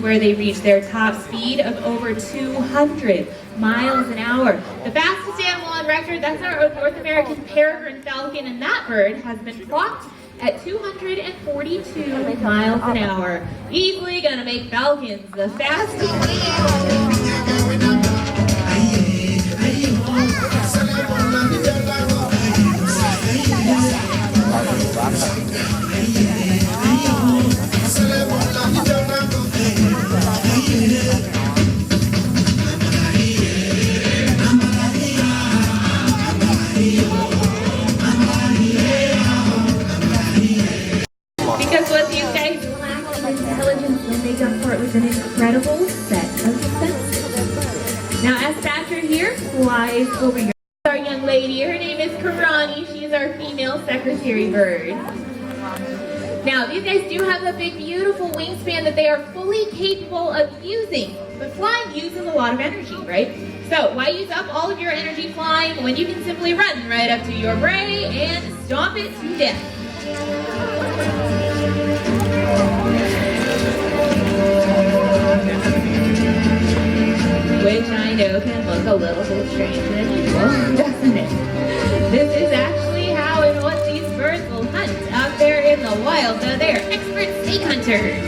where they reach their top speed of over 200 miles an hour. The fastest animal on record, that's our North American peregrine falcon, and that bird has been clocked at 242 miles an hour. Easily gonna make falcons the fastest. Because what these guys lack in intelligence will make up for it with an incredible set of senses. Now, as Thatcher here flies over your our young lady, her name is Karani. She is our female secretary bird. Now, these guys do have a big, beautiful wingspan that they are fully capable of using. But flying uses a lot of energy, right? So, why use up all of your energy flying when you can simply run right up to your prey and stomp it to death? Which I know can look a little bit strange and unusual, doesn't it? This is actually how and what these birds will hunt out there in the wild. So they're expert snake hunters.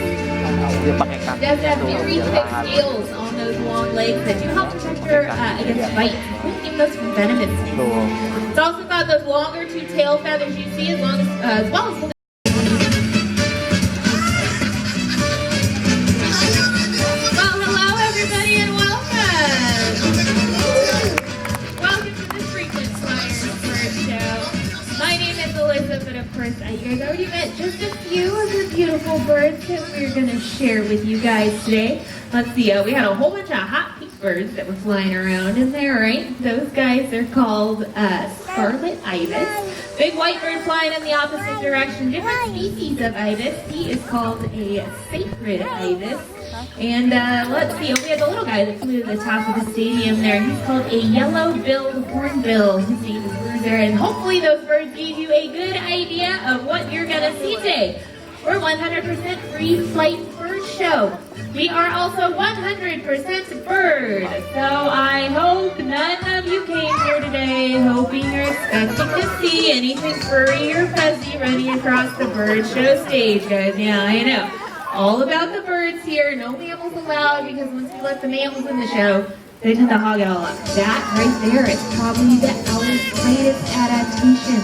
They have to have very thick scales on those long legs that do help protect her against bites, including keep those from venomous snakes. It's also got those longer two tail feathers you see as well as you guys already met just a few of the beautiful birds that we're going to share with you guys today. Let's see, we had a whole bunch of hot pink birds that were flying around in there, right? Those guys are called scarlet ibis. Big white bird flying in the opposite direction. Different species of ibis. He is called a sacred ibis. And let's see, we had the little guy that flew to the top of the stadium there. He's called a yellow-billed hornbill. His name is Bruiser, and hopefully those birds gave you a good idea of what you're going to see today. We're 100% free flight bird show. We are also 100% bird. So I hope none of you came here today hoping or expecting to see anything furry or fuzzy running across the bird show stage, guys. Yeah, I know. All about the birds here, no mammals allowed, because once we let the mammals in the show, they tend to hog it all up. That right there is probably the owl's greatest adaptation.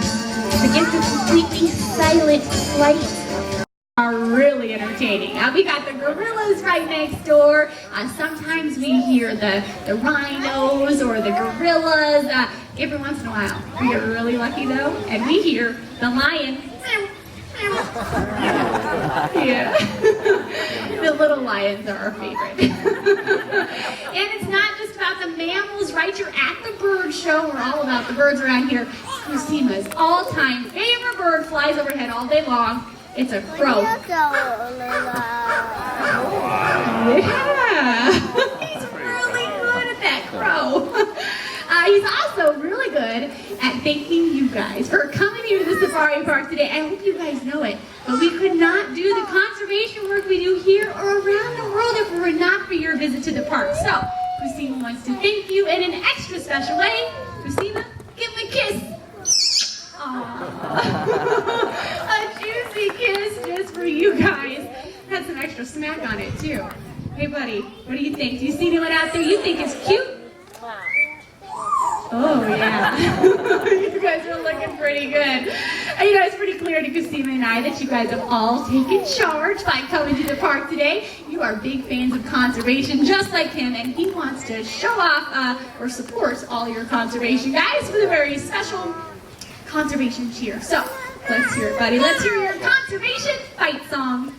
The gift of completely silent flight are really entertaining. Now we got the gorillas right next door. Sometimes we hear the rhinos or the gorillas. Every once in a while, we get really lucky though, and we hear the lion. Yeah. The little lions are our favorite. And it's not just about the mammals, right? You're at the bird show. We're all about the birds around here. Cusima's all-time favorite bird flies overhead all day long. It's a crow. Yeah. He's really good at that crow. He's also really good at thanking you guys for coming here to the safari park today. I hope you guys know it, but we could not do the conservation work we do here or around the world if it were not for your visit to the park. So, Kusima wants to thank you in an extra special way. Kusima, give him a kiss. Aww. A juicy kiss just for you guys. Had some extra smack on it too. Hey buddy, what do you think? Do you see anyone out there you think is cute? Oh, yeah. You guys are looking pretty good. And you know, it's pretty clear to Kusima and I that you guys have all taken charge by coming to the park today. You are big fans of conservation, just like him, and he wants to show off or support all your conservation guys with a very special conservation cheer. So, let's hear it, buddy. Let's hear your conservation fight song.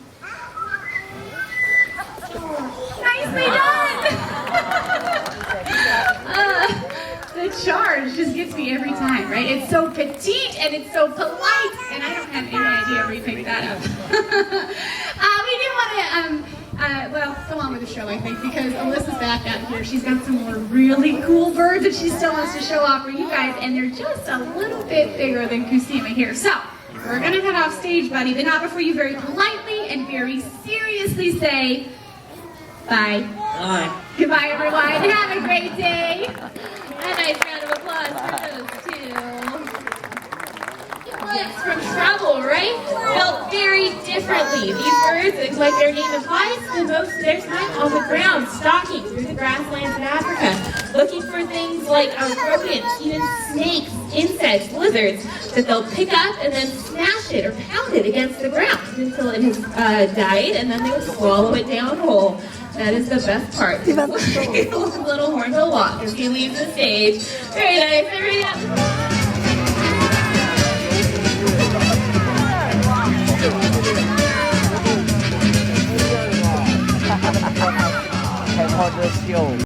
Nicely done! The charge just gets me every time, right? It's so petite and it's so polite, and I don't have any idea where you picked that up. We do want to, well, go on with the show, I think, because Alyssa's back out here. She's got some more really cool birds that she still wants to show off for you guys, and they're just a little bit bigger than Kusima here. So, we're going to head off stage, buddy, but not before you very politely and very seriously say, Bye. Bye. Goodbye, everyone. Have a great day. And a nice round of applause for those two. Birds from travel, right? Built very differently. These birds, like their name implies, spend most of their time on the ground, stalking through the grasslands of Africa, looking for things like rodents, even snakes, insects, lizards, that they'll pick up and then smash it or pound it against the ground until it has died, and then they will swallow it down whole. That is the best part. Little Hornbill walk as he leaves the stage. Very nice. Everybody.